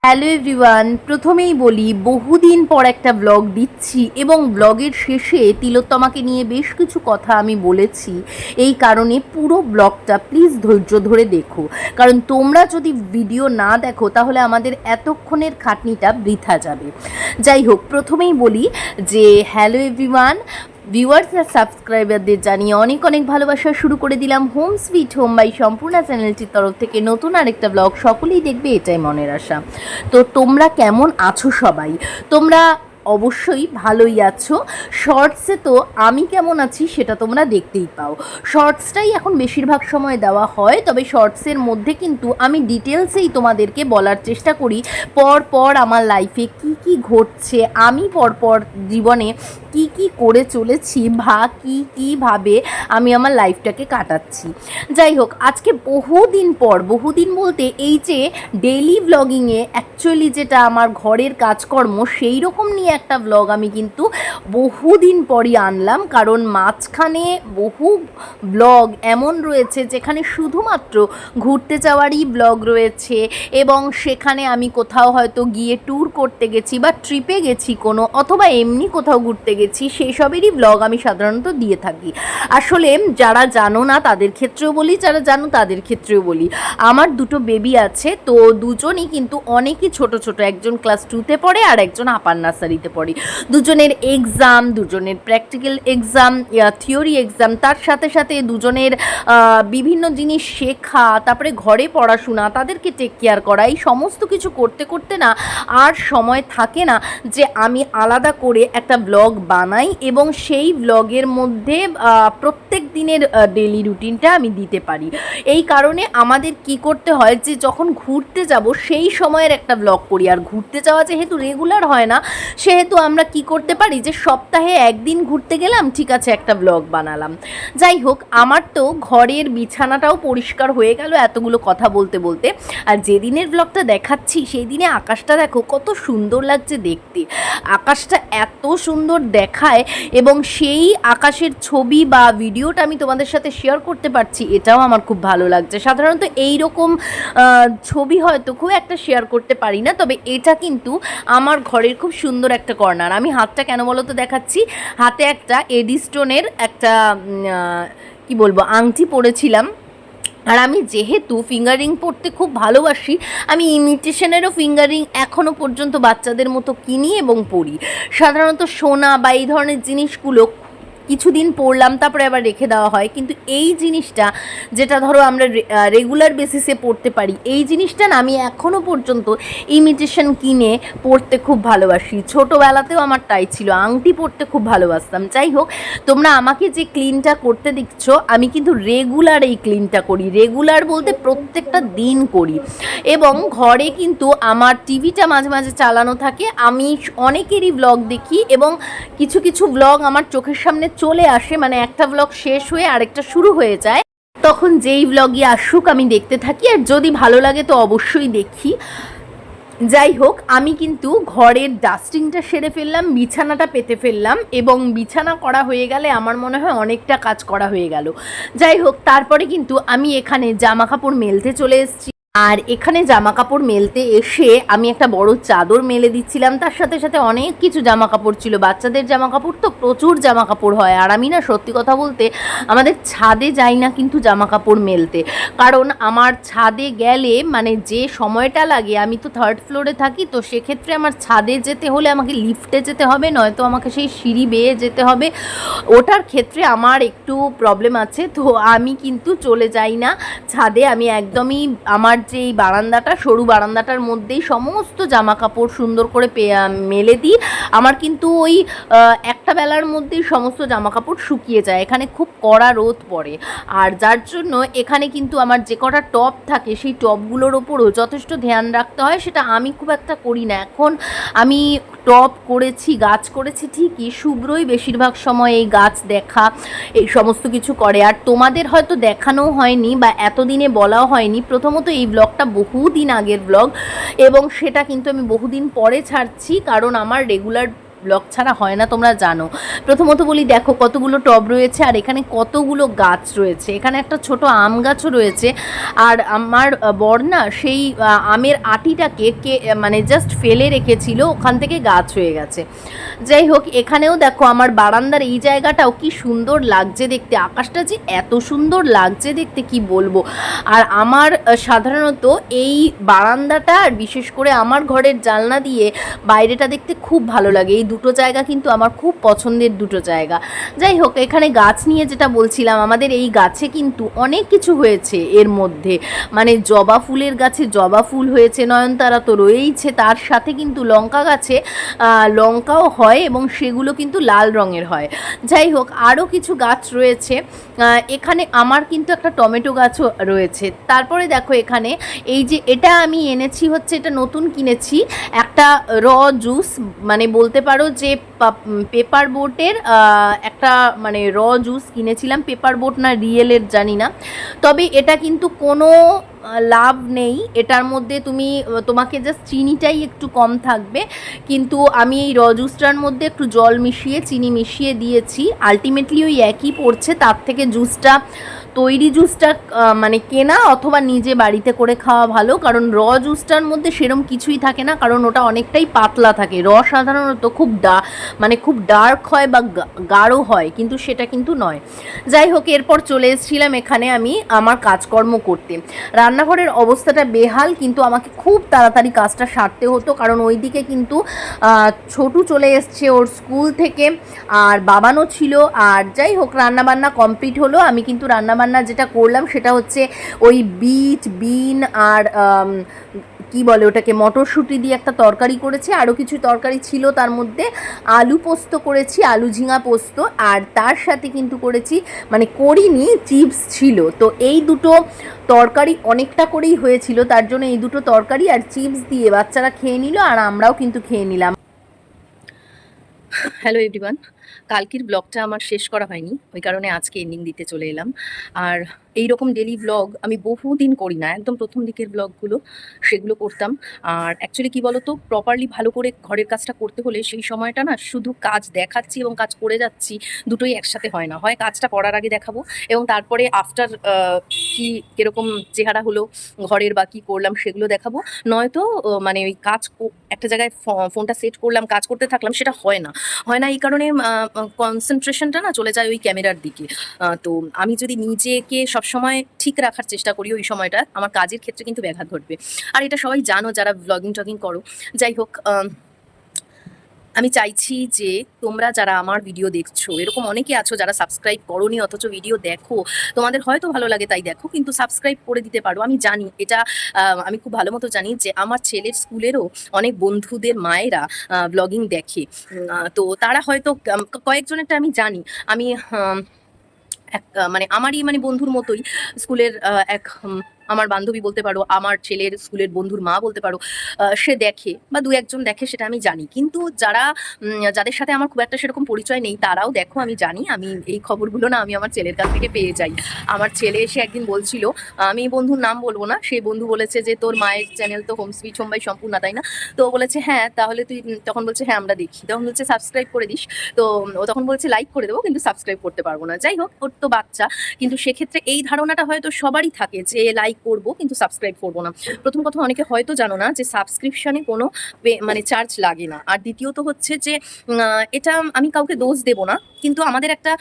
Hello everyone, প্রথমেই বলি বহুদিন পর একটা ব্লগ দিচ্ছি এবং ব্লগের শেষে তিলোত্তমাকে নিয়ে বেশ কিছু কথা আমি বলেছি। এই কারণে পুরো ব্লগটা প্লিজ ধৈর্য ধরে দেখো, কারণ তোমরা যদি ভিডিও না দেখো তাহলে আমাদের এতক্ষণের খাটনিটা বৃথা যাবে। যাই হোক, প্রথমেই বলি যে হ্যালো এভরিওয়ান, ভিউয়ার্স আর সাবস্ক্রাইবারদের জানিয়ে অনেক অনেক ভালোবাসা শুরু করে দিলাম home sweet home by Sampurna চ্যানেলটির তরফ থেকে নতুন আরেকটা ব্লগ। সকলেই দেখবে, এটাই মনের আশা। তো তোমরা কেমন আছো সবাই? তোমরা অবশ্যই ভালোই আছো। শর্টসে তো আমি কেমন আছি সেটা তোমরা দেখতেই পাও। শর্টসটাই এখন বেশিরভাগ সময় দেওয়া হয়, তবে শর্টসের মধ্যে কিন্তু আমি ডিটেলসেই তোমাদেরকে বলার চেষ্টা করি পর পর আমার লাইফে কি কি ঘটছে, আমি পরপর জীবনে কি কি করে চলেছি বা কীভাবে আমি আমার লাইফটাকে কাটাচ্ছি। যাই হোক, আজকে বহুদিন পর, বহুদিন বলতে এই যে ডেইলি ব্লগিংয়ে অ্যাকচুয়ালি যেটা আমার ঘরের কাজকর্ম সেই রকম নিয়ে একটা ব্লগ আমি কিন্তু বহুদিন পরই আনলাম, কারণ মাঝখানে বহু ব্লগ এমন রয়েছে যেখানে শুধুমাত্র ঘুরতে যাওয়ারই ব্লগ রয়েছে এবং সেখানে আমি কোথাও হয়তো গিয়ে ট্যুর করতে গেছি বা ট্রিপে গেছি কোনো, অথবা এমনি কোথাও ঘুরতে গেছি, সেই সবেরই ব্লগ আমি সাধারণত দিয়ে থাকি। আসলে যারা জানো না তাদের ক্ষেত্রেও বলি, যারা জানো তাদের ক্ষেত্রেও বলি, আমার দুটো বেবি আছে, তো দুজনই কিন্তু অনেকই ছোট ছোট, একজন ক্লাস 2তে পড়ে আর একজন আপার নার্সারিতে পড়ে। দুজনের এক্সাম, দুজনের প্র্যাকটিক্যাল এক্সাম, থিওরি এক্সাম, তার সাথে সাথে দুজনের বিভিন্ন জিনিস শেখা, তারপরে ঘরে পড়াশোনা, তাদেরকে টেক কেয়ার করা, এই সমস্ত কিছু করতে করতে না আর সময় থাকে না যে আমি আলাদা করে একটা ব্লগ বানাই এবং সেই ব্লগের মধ্যে প্রত্যেক দিনের ডেলি রুটিনটা আমি দিতে পারি। এই কারণে আমাদের কি করতে হয় যে যখন ঘুরতে যাব সেই সময়ের একটা ব্লগ করি, আর ঘুরতে যাওয়া যেহেতু রেগুলার হয় না সেহেতু আমরা কি করতে পারি যে সপ্তাহে একদিন ঘুরতে গেলাম, ঠিক আছে, একটা ব্লগ বানালাম। যাই হোক, আমার তো ঘরের বিছানাটাও পরিষ্কার হয়ে গেল এতগুলো কথা বলতে বলতে। আর যেদিনের ব্লগটা দেখাচ্ছি সেই দিনে আকাশটা দেখো কত সুন্দর লাগছে দেখতে, আকাশটা এত সুন্দর দেখায় এবং সেই আকাশের ছবি বা ভিডিওটা আমি তোমাদের সাথে শেয়ার করতে পারছি, এটাও আমার খুব ভালো লাগছে। সাধারণত এই রকম ছবি হয়তো খুব একটা শেয়ার করতে পারি না, তবে এটা কিন্তু আমার ঘরের খুব সুন্দর একটা কর্নার। আমি হাতটা কেন বলো তো দেখাচ্ছি, হাতে একটা এডিস্টোনের একটা কি বলবো আংটি পরেছিলাম, আর আমি যেহেতু ফিঙ্গারিং পরতে খুব ভালোবাসি, আমি ইমিটেশনেরও ফিঙ্গারিং এখনও পর্যন্ত বাচ্চাদের মতো কিনি এবং পরি। সাধারণত সোনা বা এই ধরনের জিনিসগুলো কিছুদিন পরলাম তারপরে আবার রেখে দেওয়া হয়, কিন্তু এই জিনিসটা যেটা ধরো আমরা রেগুলার বেসিসে পড়তে পারি, এই জিনিসটা না আমি এখনও পর্যন্ত ইমিটেশন কিনে পরতে খুব ভালোবাসি। ছোটোবেলাতেও আমার তাই ছিল, আংটি পরতে খুব ভালোবাসতাম। যাই হোক, তোমরা আমাকে যে ক্লিনটা করতে দিচ্ছ, আমি কিন্তু রেগুলার এই ক্লিনটা করি, রেগুলার বলতে প্রত্যেকটা দিন করি। এবং ঘরে কিন্তু আমার টিভিটা মাঝে মাঝে চালানো থাকে, আমি অনেকেরই ব্লগ দেখি এবং কিছু কিছু ব্লগ আমার চোখের সামনে চলে আসে, মানে একটা ব্লগ শেষ হয়ে আরেকটা শুরু হয়ে যায়, তখন যেই ব্লগই আসুক আমি দেখতে থাকি, আর যদি ভালো লাগে তো অবশ্যই দেখি। যাই হোক, আমি কিন্তু ঘরের ডাস্টিংটা সেরে ফেললাম, বিছানাটা পেতে ফেললাম এবং বিছানা করা হয়ে গেলে আমার মনে হয় অনেকটা কাজ করা হয়ে গেল। যাই হোক, তারপরে কিন্তু আমি এখানে জামা কাপড় মেলতে চলে এসেছি, আর এখানে জামা কাপড় মেলতে এসে আমি একটা বড় চাদর মেলে দিচ্ছিলাম, তার সাথে সাথে অনেক কিছু জামা কাপড় ছিল, বাচ্চাদের জামা কাপড় তো প্রচুর জামা কাপড় হয়। আর আমি না সত্যি কথা বলতে আমাদের ছাদে যাই না কিন্তু জামা কাপড় মেলতে, কারণ আমার ছাদে গেলে মানে যে সময়টা লাগে, আমি তো 3rd ফ্লোরে থাকি, তো সেক্ষেত্রে আমার ছাদে যেতে হলে আমাকে লিফটে যেতে হবে, নয়তো আমাকে সেই সিঁড়ি বেয়ে যেতে হবে, ওটার ক্ষেত্রে আমার একটু প্রবলেম আছে, তো আমি কিন্তু চলে যাই না ছাদে। আমি একদমই আমার যে এই বারান্দাটা, সরু বারান্দাটার মধ্যেই সমস্ত জামা কাপড় সুন্দর করে মেলে দিই। আমার কিন্তু ওই একটা বেলার মধ্যেই সমস্ত জামা কাপড় শুকিয়ে যায়, এখানে খুব কড়া রোদ পড়ে, আর যার জন্য এখানে কিন্তু আমার যে কটা টব থাকে সেই টবগুলোর ওপরও যথেষ্ট ধ্যান রাখতে হয়, সেটা আমি খুব একটা করি না। এখন আমি টব করেছি, গাছ করেছি ঠিকই, শুভ্রই বেশিরভাগ সময় এই গাছ দেখা এই সমস্ত কিছু করে, আর তোমাদের হয়তো দেখানো হয়নি বা এতদিনে বলাও হয়নি। প্রথমত এই ব্লগটা বহুদিন আগের ব্লগ এবং সেটা কিন্তু আমি বহুদিন পরে ছাড়ছি, কারণ আমার রেগুলার ব্লগ ছাড়া হয় না, তোমরা জানো। প্রথমত বলি, দেখো কতগুলো টব রয়েছে আর এখানে কতগুলো গাছ রয়েছে। এখানে একটা ছোট আম গাছও রয়েছে। আর আমার বর না সেই আমের আটিটাকে মানে জাস্ট ফেলে রেখেছিল, ওখান থেকে গাছ হয়ে গেছে। যাই হোক, এখানেও দেখো আমার বারান্দার এই জায়গাটাও কি সুন্দর লাগছে দেখতে, আকাশটা যে এত সুন্দর লাগছে দেখতে কি বলবো। আর আমার সাধারণত এই বারান্দাটা আর বিশেষ করে আমার ঘরের জানলা দিয়ে বাইরেটা দেখতে খুব ভালো লাগে। এই দুটো জায়গা কিন্তু আমার খুব পছন্দের দুটো জায়গা। যাই হোক, এখানে গাছ নিয়ে যেটা বলছিলাম, আমাদের এই গাছে কিন্তু অনেক কিছু হয়েছে এর মধ্যে। মানে জবা ফুলের গাছে জবা ফুল হয়েছে, নয়নতারা তো রয়েইছে, তার সাথে কিন্তু লঙ্কা গাছে লঙ্কাও হয় এবং সেগুলো কিন্তু লাল রঙের হয়। যাই হোক, আরও কিছু গাছ রয়েছে। এখানে আমার কিন্তু একটা টমেটো গাছও রয়েছে। তারপরে দেখো এখানে এই যে এটা আমি এনেছি, হচ্ছে এটা নতুন কিনেছি, একটা র জুস, মানে বলতে পারো যে পেপার বোটের একটা মানে র জুস কিনেছিলাম। পেপার বোট না রিয়েলের জানি না, তবে এটা কিন্তু কোনো লাভ নেই এটার মধ্যে। তোমাকে জাস্ট চিনিটাই একটু কম থাকবে, কিন্তু আমি এই র জুসটার মধ্যে একটু জল মিশিয়ে চিনি মিশিয়ে দিয়েছি। আলটিমেটলি ওই একই পড়ছে, তার থেকে জুসটা তৈরি জুসটা মানে কেনা অথবা নিজে বাড়িতে করে খাওয়া ভালো, কারণ র জুসটার মধ্যে সেরম কিছুই থাকে না, কারণ ওটা অনেকটাই পাতলা থাকে। সাধারণত মানে খুব ডার্ক হয় বা গাঢ় হয়, কিন্তু সেটা কিন্তু নয়। যাই হোক, এরপর চলে এসেছিলাম এখানে আমি আমার কাজকর্ম করতে। রান্নাঘরের অবস্থাটা বেহাল, কিন্তু আমাকে খুব তাড়াতাড়ি কাজটা সারতে হতো, কারণ ওইদিকে কিন্তু ছোটু চলে এসছে ওর স্কুল থেকে, আর বাবানও ছিল। আর যাই হোক, রান্নাবান্না কমপ্লিট হলো। আমি কিন্তু রান্নাবান্না যেটা করলাম সেটা হচ্ছে ওই বিন আর কি বলে ওটাকে, মটরশুঁটি দিয়ে একটা তরকারি করেছি, আরও কিছু তরকারি ছিল তার মধ্যে। আলু পোস্ত করেছি, আলু ঝিঙা পোস্ত, আর তার সাথে কিন্তু করেছি, মানে করিনি, চিপস ছিল। তো এই দুটো তরকারি অনেকটা করেই হয়েছিল, তার জন্য এই দুটো তরকারি আর চিপস দিয়ে বাচ্চারা খেয়ে নিল আর আমরাও কিন্তু খেয়ে নিলাম। হ্যালো এভরিওয়ান, কালকের ব্লগটা আমার শেষ করা হয়নি, ওই কারণে আজকে এন্ডিং দিতে চলে এলাম। আর এই রকম ডেলি ব্লগ আমি বহুদিন করি না, একদম প্রথম দিকের ব্লগগুলো সেগুলো করতাম। আর অ্যাকচুয়ালি কী বলতো, প্রপারলি ভালো করে ঘরের কাজটা করতে হলে সেই সময়টা না শুধু কাজ দেখাচ্ছি এবং কাজ করে যাচ্ছি, দুটোই একসাথে হয় না। হয় কাজটা করার আগে দেখাবো এবং তারপরে আফটার কি কীরকম চেহারা হলো ঘরের বা কী করলাম সেগুলো দেখাবো, নয়তো মানে ওই একটা জায়গায় ফোনটা সেট করলাম, কাজ করতে থাকলাম, সেটা হয় না। এই কারণে কনসেন্ট্রেশনটা না চলে যায় ওই ক্যামেরার দিকে। তো আমি যদি নিজেকে সবসময় ঠিক রাখার চেষ্টা করি ওই সময়টা, আমার কাজের ক্ষেত্রে কিন্তু ব্যাঘাত ঘটবে। আর এটা সবাই জানো যারা ব্লগিং টগিং করো। যাই হোক, আমি চাইছি যে তোমরা যারা আমার ভিডিও দেখছো, এরকম অনেকে আছো যারা সাবস্ক্রাইব করোনি অথচ ভিডিও দেখো, তোমাদের হয়তো ভালো লাগে তাই দেখো, কিন্তু সাবস্ক্রাইব করে দিতে পারো। আমি জানি এটা, আমি খুব ভালো মতো জানি যে আমার ছেলের স্কুলেরও অনেক বন্ধুদের মায়েরা ব্লগিং দেখে। তো তারা হয়তো কয়েকজনেরটা আমি জানি। আমি এক মানে আমারই মানে বন্ধুর মতোই স্কুলের এক আমার বান্ধবী বলতে পারো, আমার ছেলের স্কুলের বন্ধুর মা বলতে পারো, সে দেখে বা দু একজন দেখে, সেটা আমি জানি। কিন্তু যাদের সাথে আমার খুব একটা সেরকম পরিচয় নেই তারাও দেখো, আমি জানি। আমি এই খবরগুলো না আমি আমার ছেলের কাছ থেকে পেয়ে যাই। আমার ছেলে এসে একদিন বলছিল, আমি বন্ধুর নাম বলবো না, সেই বন্ধু বলেছে যে তোর মায়ের চ্যানেল তো home sweet home by Sampurna, তাই না? তো ও বলেছে হ্যাঁ, তাহলে তুই, তখন বলছে হ্যাঁ আমরা দেখি, তখন বলছে সাবস্ক্রাইব করে দিস। তো ও তখন বলছে লাইক করে দেবো, কিন্তু সাবস্ক্রাইব করতে পারবো না। যাই হোক, ওর তো বাচ্চা, কিন্তু সেক্ষেত্রে এই ধারণাটা হয়তো সবারই থাকে যে লাইক করবো কিন্তু সাবস্ক্রাইব করবো না। প্রথম কথা, অনেকে হয়তো জানো না যে সাবস্ক্রিপশনে কোনো মানে চার্জ লাগে না। আর দ্বিতীয়ত হচ্ছে যে এটা আমি কাউকে দোষ দেব না, কিন্তু আমাদের একটা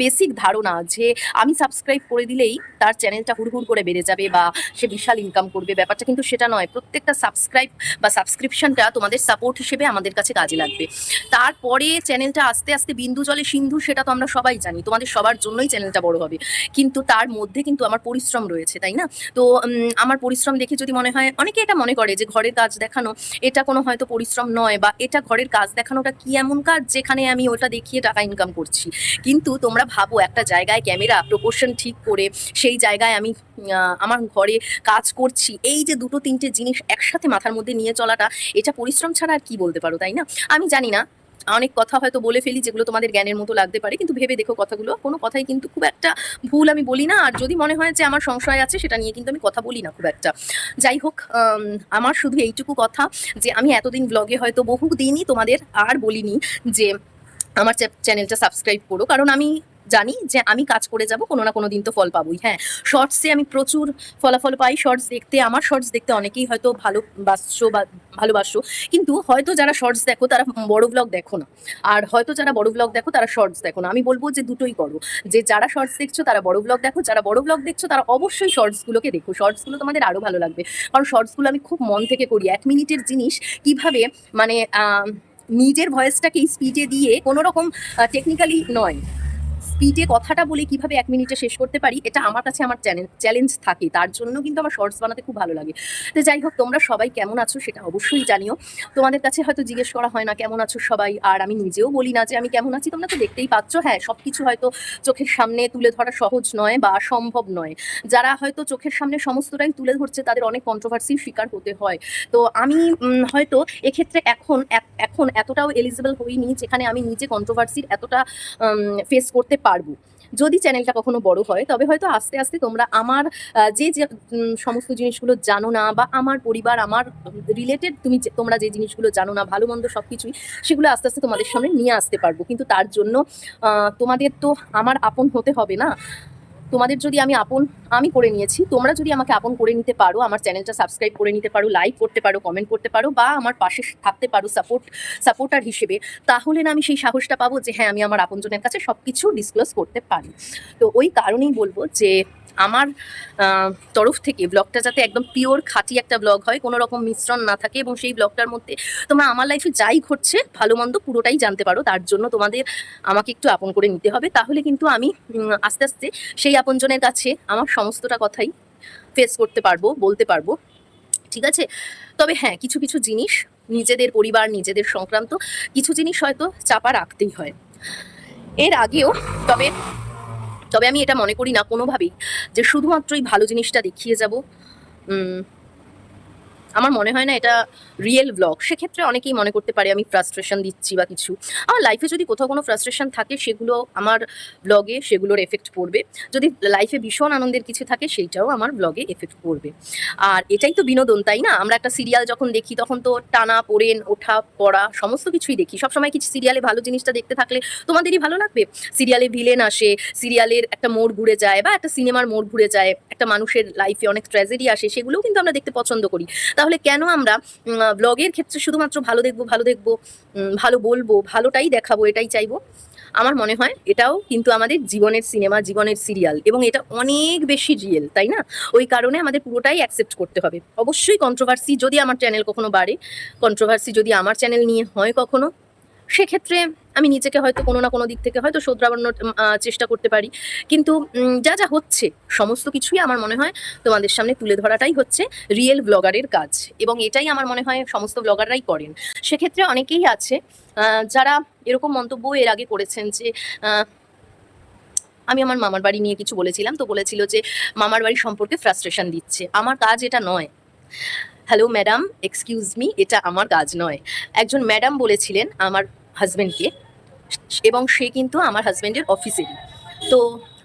বেসিক ধারণা যে আমি সাবস্ক্রাইব করে দিলেই তার চ্যানেলটা হুড়হুড় করে বেড়ে যাবে বা সে বিশাল ইনকাম করবে, ব্যাপারটা কিন্তু সেটা নয়। প্রত্যেকটা সাবস্ক্রাইব বা সাবস্ক্রিপশনটা তোমাদের সাপোর্ট হিসেবে আমাদের কাছে কাজে লাগবে। তারপরে চ্যানেলটা আস্তে আস্তে বিন্দু জলে সিন্ধু, সেটা তো আমরা সবাই জানি, তোমাদের সবার জন্যই চ্যানেলটা বড় হবে, কিন্তু তার মধ্যে কিন্তু আমার পরিশ্রম রয়েছে, তাই না? তো আমার পরিশ্রম দেখে যদি মনে হয়, অনেকে এটা মনে করে যে ঘরের কাজ দেখানো এটা কোনো হয়তো পরিশ্রম নয়, বা এটা ঘরের কাজ দেখানোটা কি এমন কাজ যেখানে আমি ওটা দেখিয়ে টাকা ইনকাম করছি। কিন্তু তোমরা ভাবো, একটা জায়গায় ক্যামেরা প্রপোর্শন ঠিক করে সেই জায়গায় আমি আমার ঘরে কাজ করছি, এই যে দুটো তিনটে জিনিস একসাথে মাথার মধ্যে নিয়ে চলাটা, এটা পরিশ্রম ছাড়া আর কি বলতে পারো, তাই না? আমি জানি না অনেক কথা হয়তো বলে ফেলি যেগুলো তোমাদের জ্ঞানের মতো লাগতে পারে, কিন্তু ভেবে দেখো কথাগুলো, কোনো কথাই কিন্তু খুব একটা ভুল আমি বলি না। আর যদি মনে হয় যে আমার সংশয় আছে, সেটা নিয়ে কিন্তু আমি কথা বলি না খুব একটা। যাই হোক, আমার শুধু এইটুকু কথা যে আমি এতদিন ব্লগে হয়তো বহুদিনই তোমাদের আর বলিনি যে আমার চ্যানেলটা সাবস্ক্রাইব করো, কারণ আমি জানি যে আমি কাজ করে যাব, কোনো না কোনো দিন তো ফল পাবোই। হ্যাঁ, শর্টসে আমি প্রচুর ফলাফল পাই। শর্টস দেখতে, আমার শর্টস দেখতে অনেকেই হয়তো ভালোবাসছো বা ভালোবাসো, কিন্তু হয়তো যারা শর্টস দেখো তারা বড় ব্লগ দেখো না, আর হয়তো যারা বড় ব্লগ দেখো তারা শর্টস দেখো না। আমি বলবো যে দুটোই করো, যে যারা শর্টস দেখছো তারা বড় ব্লগ দেখো, যারা বড় ব্লগ দেখছো তারা অবশ্যই শর্টসগুলোকে দেখো। শর্টসগুলো তোমাদের আরো ভালো লাগবে, কারণ শর্টসগুলো আমি খুব মন থেকে করি। 1 মিনিটের জিনিস কিভাবে মানে নিজের ভয়েসটাকে স্পিডে দিয়ে, কোনো রকম টেকনিক্যালি নয়, স্পিডে কথাটা বলে কিভাবে 1 মিনিটে শেষ করতে পারি, এটা আমার কাছে আমার চ্যালেঞ্জ থাকে। তার জন্য কিন্তু আমার শর্টস বানাতে খুব ভালো লাগে। তো যাই হোক, তোমরা সবাই কেমন আছো সেটা অবশ্যই জানিও। তোমাদের কাছে হয়তো জিজ্ঞেস করা হয় না কেমন আছো সবাই, আর আমি নিজেও বলি না যে আমি কেমন আছি, তোমরা তো দেখতেই পাচ্ছ। হ্যাঁ, সবকিছু হয়তো চোখের সামনে তুলে ধরা সহজ নয় বা সম্ভব নয়। যারা হয়তো চোখের সামনে সমস্তটাই তুলে ধরছে তাদের অনেক কন্ট্রোভার্সির শিকার হতে হয়। তো আমি হয়তো এক্ষেত্রে এখন এতটাও এলিজিবল হইনি যেখানে আমি নিজে কন্ট্রোভার্সির এতটা ফেস করতে পারবো। যদি চ্যানেলটা কখনো বড় হয়, তবে হয়তো আস্তে আস্তে তোমরা আমার যে যে সমস্ত জিনিসগুলো জানো না, বা আমার পরিবার, আমার রিলেটেড তোমরা যে জিনিসগুলো জানো না, ভালো মন্দ সবকিছুই, সেগুলো আস্তে আস্তে তোমাদের সামনে নিয়ে আসতে পারবো। কিন্তু তার জন্য তোমাদের তো আমার আপন হতে হবে না। তোমাদের যদি আমি করে নিয়েছি, তোমরা যদি আমাকে আপন করে নিতে পারো, আমার চ্যানেলটা সাবস্ক্রাইব করে নিতে পারো, লাইক করতে পারো, কমেন্ট করতে পারো, বা আমার পাশে থাকতে পারো সাপোর্টার হিসেবে, তাহলে না আমি সেই সাহসটা পাবো যে হ্যাঁ, আমি আমার আপনজনের কাছে সবকিছু ডিসক্লোজ করতে পারি। তো ওই কারণেই বলবো যে আমার তরফ থেকে ব্লগটা যাতে একদম পিওর খাঁটি একটা ব্লগ হয়, কোনো রকম মিশ্রণ না থাকে, এবং সেই ব্লগটার মধ্যে তোমরা আমার লাইফে যাই ঘটছে ভালো মন্দ পুরোটাই জানতে পারো। তার জন্য তোমাদের আমাকে একটু আপন করে নিতে হবে, তাহলে কিন্তু আমি আস্তে আস্তে সেই আপনজনের কাছে আমার সমস্তটা কথাই ফেস করতে পারবো, বলতে পারবো। ঠিক আছে? তবে হ্যাঁ, কিছু কিছু জিনিস, নিজেদের পরিবার, নিজেদের সংক্রান্ত কিছু জিনিস হয়তো চাপা রাখতেই হয় এর আগেও। তবে তবে আমি এটা মনে করি না কোনোভাবেই যে শুধুমাত্রই ভালো জিনিসটা দেখিয়ে যাব। আমার মনে হয় না এটা রিয়েল ব্লগ। সেক্ষেত্রে অনেকেই মনে করতে পারে আমি ফ্রাস্ট্রেশন দিচ্ছি বা কিছু। আমার লাইফে যদি কোথাও কোনো ফ্রাস্ট্রেশন থাকে, সেগুলো আমার ব্লগে সেগুলোর এফেক্ট পড়বে। যদি লাইফে ভীষণ আনন্দের কিছু থাকে, সেইটাও আমার ব্লগে এফেক্ট পড়বে। আর এটাই তো বিনোদন, তাই না? আমরা একটা সিরিয়াল যখন দেখি তখন তো টানা পোড়েন, ওঠা পড়া সমস্ত কিছুই দেখি। সবসময় কিছু সিরিয়ালে ভালো জিনিসটা দেখতে থাকলে তোমাদেরই ভালো লাগবে? সিরিয়ালে ভিলেন আসে, সিরিয়ালের একটা মোড় ঘুরে যায়, বা একটা সিনেমার মোড় ঘুরে যায়, একটা মানুষের লাইফে অনেক ট্র্যাজেডি আসে, সেগুলোও কিন্তু আমরা দেখতে পছন্দ করি। তাহলে কেন আমরা ব্লগের ক্ষেত্রে শুধুমাত্র ভালো দেখবো, ভালো দেখবো, ভালো বলবো, ভালোটাই দেখাবো, এটাই চাইবো? আমার মনে হয় এটাও কিন্তু আমাদের জীবনের সিনেমা, জীবনের সিরিয়াল, এবং এটা অনেক বেশি রিয়েল, তাই না? ওই কারণে আমাদের পুরোটাই অ্যাকসেপ্ট করতে হবে। অবশ্যই কন্ট্রোভার্সি যদি আমার চ্যানেল কখনো বাড়ে, কন্ট্রোভার্সি যদি আমার চ্যানেল নিয়ে হয় কখনো, সেক্ষেত্রে আমি নিজেকে হয়তো কোনো না কোনো দিক থেকে হয়তো শোধরানোর চেষ্টা করতে পারি। কিন্তু যা যা হচ্ছে সমস্ত কিছুই আমার মনে হয় তোমাদের সামনে তুলে ধরাটাই হচ্ছে রিয়েল ব্লগারের কাজ, এবং এটাই আমার মনে হয় সমস্ত ব্লগাররাই করেন। সেক্ষেত্রে অনেকেই আছে যারা এরকম মন্তব্য এর আগে করেছেন যে আমি আমার মামার বাড়ি নিয়ে কিছু বলেছিলাম, তো বলেছিল যে মামার বাড়ি সম্পর্কে ফ্রাস্ট্রেশন দিচ্ছে। আমার কাজ এটা নয়। হ্যালো ম্যাডাম, এক্সকিউজ মি, এটা আমার কাজ নয়। একজন ম্যাডাম বলেছিলেন আমার হাজবেন্ডকে, এবং সে কিন্তু আমার হাজবেন্ডের অফিসেরই। তো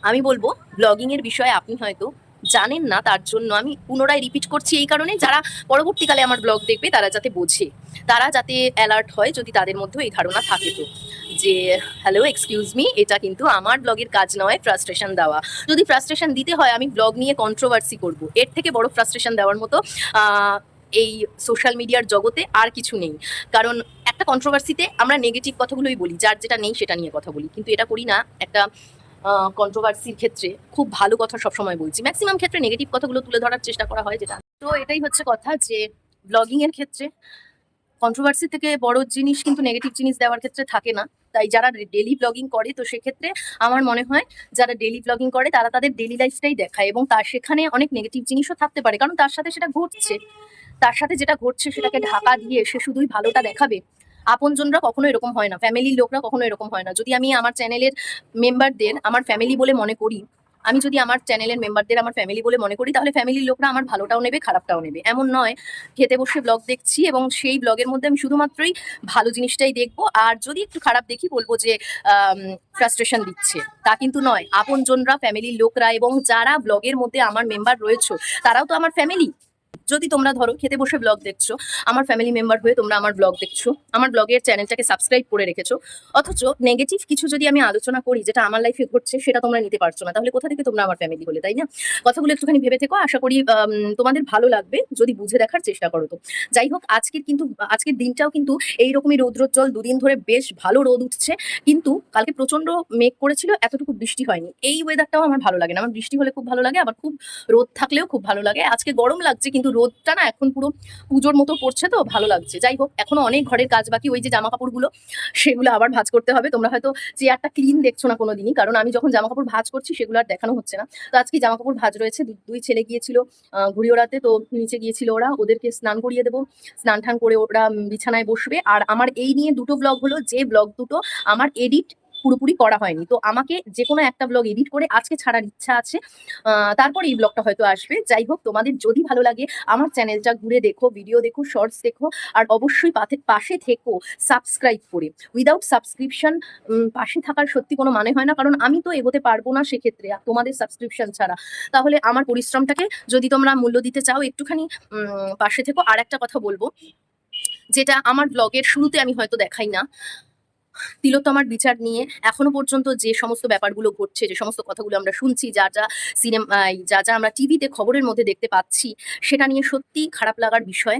আমি বলবো, ব্লগিং এর বিষয়ে আপনি হয়তো জানেন না, তার জন্য আমি পুনরায় রিপিট করছি, এই কারণে যারা পরবর্তীকালে আমার ব্লগ দেখবে তারা যাতে বোঝে, তারা যাতে অ্যালার্ট হয়, যদি তাদের মধ্যে এই ধারণা থাকে তো, যে হ্যালো এক্সকিউজ মি, এটা কিন্তু আমার ব্লগের কাজ নয় ফ্রাস্ট্রেশন দেওয়া। যদি ফ্রাস্ট্রেশন দিতে হয়, আমি ব্লগ নিয়ে কন্ট্রোভার্সি করব, এর থেকে বড় ফ্রাস্ট্রেশন দেওয়ার মতো এই সোশ্যাল মিডিয়ার জগতে আর কিছু নেই। কারণ একটা কন্ট্রোভার্সিতে আমরা নেগেটিভ কথাগুলোই বলি, যার যেটা নেই সেটা নিয়ে কথা বলি, কিন্তু এটা করি না। একটা কন্ট্রোভার্সির ক্ষেত্রে খুব ভালো কথা সবসময় বলছি, ম্যাক্সিমাম ক্ষেত্রে নেগেটিভ কথাগুলো তুলে ধরার চেষ্টা করা হয় যেটা। তো এটাই হচ্ছে কথা, যে ব্লগিং এর ক্ষেত্রে কন্ট্রোভার্সি থেকে বড় জিনিস কিন্তু নেগেটিভ জিনিস দেওয়ার ক্ষেত্রে থাকে না। তাই যারা ডেলি ব্লগিং করে, তো সেক্ষেত্রে আমার মনে হয় যারা ডেলি ব্লগিং করে তারা তাদের ডেলি লাইফটাই দেখায়, এবং তার সেখানে অনেক নেগেটিভ জিনিসও থাকতে পারে, কারণ তার সাথে সেটা ঘটছে। তার সাথে যেটা ঘটছে সেটাকে ঢাকা দিয়ে সে শুধুই ভালোটা দেখাবে। আপনজনরা কখনো এরকম হয় না, ফ্যামিলির লোকরা কখনো এরকম হয় না। যদি আমি আমার চ্যানেলের মেম্বারদের আমার ফ্যামিলি বলে মনে করি, আমি যদি আমার চ্যানেলের মেম্বারদের আমার ফ্যামিলি বলে মনে করি, তাহলে ফ্যামিলির লোকরা আমার ভালোটাও নেবে, খারাপটাও নেবে। এমন নয় খেতে বসে ব্লগ দেখছি এবং সেই ব্লগের মধ্যে আমি শুধুমাত্রই ভালো জিনিসটাই দেখবো, আর যদি একটু খারাপ দেখি বলবো যে ফ্রাস্ট্রেশন দিচ্ছে, তা কিন্তু নয়। আপনজনরা, ফ্যামিলির লোকরা এবং যারা ব্লগের মধ্যে আমার মেম্বার রয়েছে, তারাও তো আমার ফ্যামিলি। যদি তোমরা ধরো খেতে বসে ব্লগ দেখছো, আমার ফ্যামিলি মেম্বার হয়ে তোমরা আমার ব্লগ দেখছো, আমার ব্লগের চ্যানেলটাকে সাবস্ক্রাইব করে রেখেছো, অথচ নেগেটিভ কিছু যদি আমি আলোচনা করি যেটা আমার লাইফে ঘটছে, সেটা তোমরা নিতে পারছো না, তাহলে কোথা থেকে তোমরা আমার ফ্যামিলি হলে, তাই না? কথাগুলো একটুখানি ভেবে থেকো, আশা করি তোমাদের ভালো লাগবে যদি বুঝে দেখার চেষ্টা করো। তো যাই হোক, আজকের দিনটাও কিন্তু এইরকমই রৌদ্রোজ্জ্বল, দুদিন ধরে বেশ ভালো রোদ উঠছে, কিন্তু কালকে প্রচন্ড মেঘ করেছিল, এতটুকু বৃষ্টি হয়নি। এই ওয়েদারটাও আমার ভালো লাগে না, আমার বৃষ্টি হলে খুব ভালো লাগে, আবার খুব রোদ থাকলেও খুব ভালো লাগে। আজকে গরম লাগছে, কিন্তু রোদটা না এখন পুরো পুজোর মতো পড়ছে, তো ভালো লাগছে। যাই হোক, এখনো অনেক ঘরের কাজ বাকি, ওই যে জামা কাপড়গুলো, সেগুলো আবার ভাঁজ করতে হবে। তোমরা হয়তো চেয়ারটা ক্লিন দেখছো না কোনোদিনই, কারণ আমি যখন জামা কাপড় ভাঁজ করছি সেগুলো আর দেখানো হচ্ছে না। তো আজকে জামা কাপড় ভাঁজ রয়েছে। দুই ছেলে গিয়েছিল ঘুড়ি ওড়াতে, তো নিচে গিয়েছিল ওরা, ওদেরকে স্নান করিয়ে দেবো। স্নান টান করে ওরা বিছানায় বসবে। আর আমার এই নিয়ে দুটো ব্লগ হলো, যে ব্লগ দুটো আমার এডিট পুরোপুরি করা হয়নি, তো আমাকে যে কোনো একটা ব্লগ এডিট করে আজকে ছাড়ার ইচ্ছা আছে। তারপর এই ব্লগটা হয়তো আসবে। যাই হোক, তোমাদের যদি ভালো লাগে আমার চ্যানেলটা ঘুরে দেখো, ভিডিও দেখো, শর্টস দেখো, আর অবশ্যই পাশে থেকো সাবস্ক্রাইব করে। উইদাউট সাবস্ক্রিপশন পাশে থাকার সত্যি কোনো মানে হয় না, কারণ আমি তো এগোতে পারবো না সেক্ষেত্রে তোমাদের সাবস্ক্রিপশন ছাড়া। তাহলে আমার পরিশ্রমটাকে যদি তোমরা মূল্য দিতে চাও, একটুখানি পাশে থেকো। আর একটা কথা বলবো, যেটা আমার ব্লগের শুরুতে আমি হয়তো দেখাই না, তিলোত্তমার বিচার নিয়ে এখনো পর্যন্ত যে সমস্ত ব্যাপারগুলো ঘটছে, যে সমস্ত কথাগুলো আমরা শুনছি, যা যা সিনেমায়, যা যা আমরা টিভিতে খবরের মধ্যে দেখতে পাচ্ছি, সেটা নিয়ে সত্যি খারাপ লাগার বিষয়।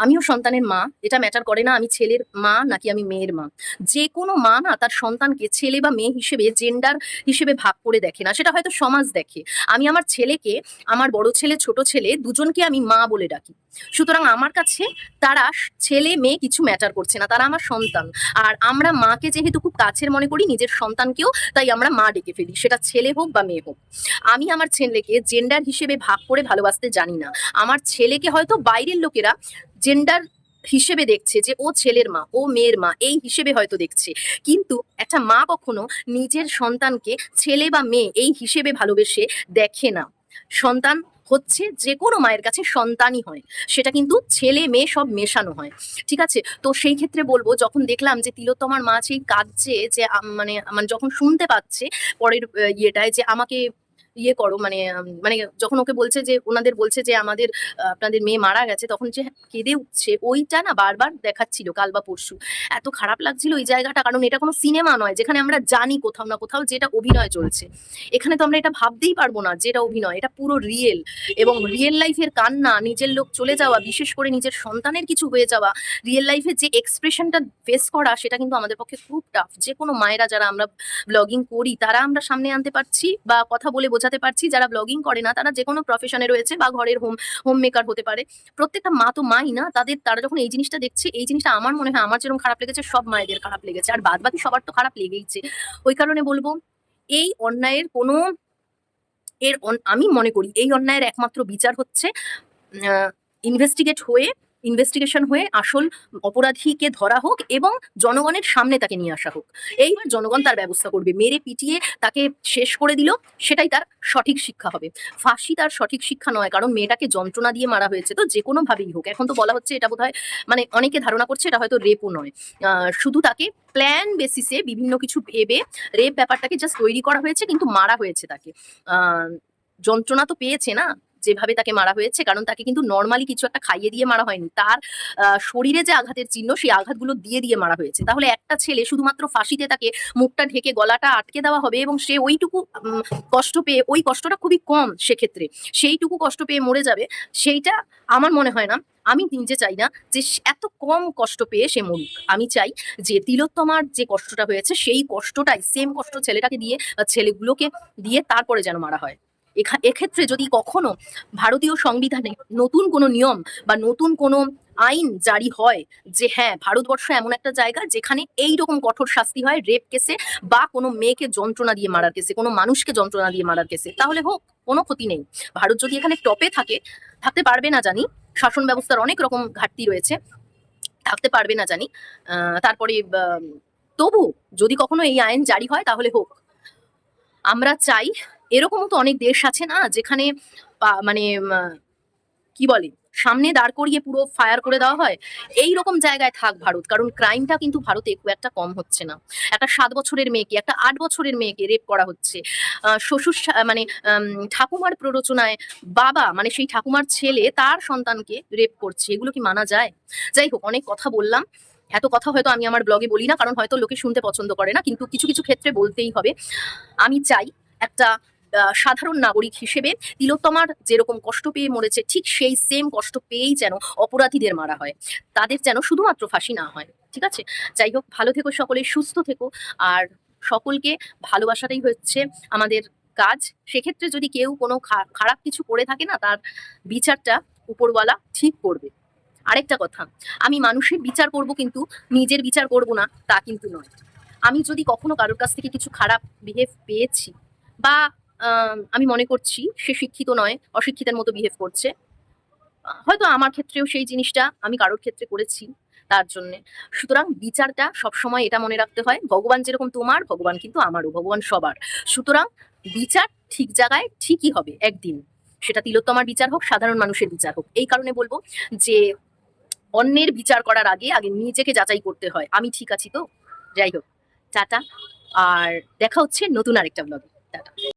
আমিও সন্তানের মা, এটা ম্যাটার করে না আমি ছেলের মা নাকি আমি মেয়ের মা। যে কোনো মা না তার সন্তানকে ছেলে বা মেয়ে হিসেবে, জেন্ডার হিসেবে ভাগ করে দেখে না, সেটা হয়তো সমাজ দেখে। আমি আমার ছেলেকে, আমার বড় ছেলে, ছোট ছেলে, দুজনকে আমি মা বলে ডাকি। সুতরাং আমার কাছে তারা ছেলে মেয়ে কিছু ম্যাটার করছে না, তারা আমার সন্তান। আর আমরা মাকে যেহেতু খুব কাছের মনে করি, নিজের সন্তানকেও তাই আমরা মা ডেকে ফেলি, সেটা ছেলে হোক বা মেয়ে হোক। আমি আমার ছেলেকে জেন্ডার হিসেবে ভাগ করে ভালোবাসতে জানি না। আমার ছেলেকে হয়তো বাইরের লোকেরা জেন্ডার হিসেবে দেখছে, যে ও ছেলের মা, ও মেয়ের মা, এই হিসেবে হয়তো দেখছে। কিন্তু একটা মা কখনো নিজের সন্তানকে ছেলে বা মেয়ে এই হিসেবে ভালোবেসে দেখে না। সন্তান হচ্ছে যে কোনো মায়ের কাছে সন্তানই হয়, সেটা কিন্তু ছেলে মেয়ে সব মেশানো হয়। ঠিক আছে? তো সেই ক্ষেত্রে বলবো, যখন দেখলাম যে তিলোত্তমার মা সেই কাঁদছে, যে মানে মানে যখন শুনতে পাচ্ছে পরের ইয়েটায় যে আমাকে ইয়ে করো, মানে যখন ওকে বলছে, যে ওনাদের বলছে যে আমাদের আপনাদের মেয়ে মারা গেছে, তখন যে কেঁদে উঠছে, ওইটা না বারবার দেখাচ্ছিল কাল বা পরশু। এত খারাপ লাগছিল ওই জায়গাটা, কারণ এটা কোনো সিনেমা নয় যেখানে আমরা জানি কোথাও না কোথাও যেটা অভিনয় চলছে। এখানে তো আমরা এটা ভাবতেই পারবো না যেটা অভিনয়, এটা পুরো রিয়েল। এবং রিয়েল লাইফের কান্না, নিজের লোক চলে যাওয়া, বিশেষ করে নিজের সন্তানের কিছু হয়ে যাওয়া, রিয়েল লাইফে যে এক্সপ্রেশনটা ফেস করা, সেটা কিন্তু আমাদের পক্ষে খুব টাফ। যে কোনো মায়েরা যারা আমরা ব্লগিং করি, তারা আমরা সামনে আনতে পারছি বা কথা বলে বোঝাতে পারছি। যারা ব্লগিং করে না, তারা যে কোনো প্রফেশনে রয়েছে বা ঘরের হোম মেকার হতে পারে। প্রত্যেকটা মা তো মাই না, তারা যখন এই জিনিসটা দেখছে, এই জিনিসটা আমার মনে হয় আমার যেরকম খারাপ লেগেছে, সব মায়েদের খারাপ লেগেছে, আর বাদ বাকি সবার তো খারাপ লেগেইছে। ওই কারণে বলবো, এই অন্যায়ের কোনো আমি মনে করি এই অন্যায়ের একমাত্র বিচার হচ্ছে ইনভেস্টিগেশন হয়ে আসল অপরাধীকে ধরা হোক এবং জনগণের সামনে তাকে নিয়ে আসা হোক। এইবার জনগণ তার ব্যবস্থা করবে। মেরে পিটিয়ে তাকে শেষ করে দিল, সেটাই তার সঠিক শিক্ষা হবে। ফাঁসি তার সঠিক শিক্ষা নয়, কারণ মেয়েটাকে যন্ত্রণা দিয়ে মারা হয়েছে, তো যে কোনো ভাবেই হোক। এখন তো বলা হচ্ছে এটা বোধহয়, মানে অনেকে ধারণা করছে এটা হয়তো রেপও নয়, শুধু তাকে প্ল্যান বেসিসে বিভিন্ন কিছু ভেবে রেপ ব্যাপারটাকে জাস্ট তৈরি করা হয়েছে, কিন্তু মারা হয়েছে তাকে। যন্ত্রণা তো পেয়েছে না যেভাবে তাকে মারা হয়েছে, কারণ তাকে কিন্তু নর্মালি কিছু একটা খাইয়ে দিয়ে মারা হয়নি। তার শরীরে যে আঘাতের চিহ্ন, সেই আঘাতগুলো দিয়ে দিয়ে মারা হয়েছে। তাহলে একটা ছেলে শুধুমাত্র ফাঁসিতে তাকে মুখটা ঢেকে গলাটা আটকে দেওয়া হবে এবং সে ওইটুকু কষ্ট পেয়ে, ওই কষ্টটা খুবই কম সেক্ষেত্রে, সেইটুকু কষ্ট পেয়ে মরে যাবে, সেইটা আমার মনে হয় না। আমি নিজে চাই না যে এত কম কষ্ট পেয়ে সে মরুক। আমি চাই যে তিলোত্তমার যে কষ্টটা হয়েছে, সেই কষ্টটাই, সেম কষ্ট ছেলেটাকে দিয়ে, ছেলেগুলোকে দিয়ে তারপরে যেন মারা হয়। এক্ষেত্রে যদি কখনো ভারতীয় সংবিধানে নতুন কোনো নিয়ম বা নতুন কোনো আইন জারি হয়, যে হ্যাঁ, ভারতবর্ষ এমন একটা জায়গা যেখানে এইরকম কঠোর শাস্তি হয় রেপ কেসে বা কোনো মেয়েকে যন্ত্রণা দিয়ে মারার কেসে, কোনো মানুষকে যন্ত্রণা দিয়ে মারার কেসে, তাহলে হোক, কোনো ক্ষতি নেই। ভারত যদি এখানে টপে থাকতে পারবে না জানি, শাসন ব্যবস্থার অনেক রকম ঘাটতি রয়েছে, থাকতে পারবে না জানি। তারপরে তবু যদি কখনো এই আইন জারি হয়, তাহলে হোক। আমরা চাই এরকমও তো অনেক দেশ আছে না যেখানে মানে কি বলে সামনে দাঁড় করিয়ে পুরো ফায়ার করে দেওয়া হয়। এই রকম জায়গায় থাক ভারত, কারণ ক্রাইমটা কিন্তু ভারতে খুব একটা কম হচ্ছে না। একটা 7 বছরের মেয়েকে, একটা 8 বছরের মেয়েকে রেপ করা হচ্ছে। মানে ঠাকুমার প্ররোচনায় বাবা, মানে সেই ঠাকুমার ছেলে তার সন্তানকে রেপ করছে। এগুলো কি মানা যায়? যাই হোক, অনেক কথা বললাম। এত কথা হয়তো আমি আমার ব্লগে বলি না, কারণ হয়তো লোকে শুনতে পছন্দ করে না, কিন্তু কিছু কিছু ক্ষেত্রে বলতেই হবে। আমি চাই একটা সাধারণ নাগরিক হিসেবে তিলোত্তমার যেরকম কষ্ট পেয়ে মরেছে, ঠিক সেই সেম কষ্ট পেয়েই যেন অপরাধীদের মারা হয়, তাদের যেন শুধুমাত্র ফাঁসি না হয়। ঠিক আছে? যাই হোক, ভালো থেকো সকলে, সুস্থ থেকো, আর সকলকে ভালোবাসাটাই হচ্ছে আমাদের কাজ। সেক্ষেত্রে যদি কেউ কোনো খারাপ কিছু করে থাকে না, তার বিচারটা উপরওয়ালা ঠিক করবে। আরেকটা কথা, আমি মানুষের বিচার করব, কিন্তু নিজের বিচার করব না তা কিন্তু নয়। আমি যদি কখনো কারোর কাছ থেকে কিছু খারাপ বিহেভ পেয়েছি, বা আমি মনে করছি সে শিক্ষিত নয়, অশিক্ষিতের মতো বিহেভ করছে, হয়তো আমার ক্ষেত্রেও সেই জিনিসটা আমি কারোর ক্ষেত্রে করেছি, তার জন্যে। সুতরাং বিচারটা সবসময় এটা মনে রাখতে হয়, ভগবান যেরকম তোমার, ভগবান কিন্তু আমারও, ভগবান সবার। সুতরাং বিচার ঠিক জায়গায় ঠিকই হবে একদিন, সেটা তিলোত্তমার বিচার হোক, সাধারণ মানুষের বিচার হোক। এই কারণে বলবো যে অন্যের বিচার করার আগে আগে নিজেকে যাচাই করতে হয়, আমি ঠিক আছি তো। যাই হোক, টাটা, আর দেখা হচ্ছে নতুন আরেকটা ব্লগে। টাটা।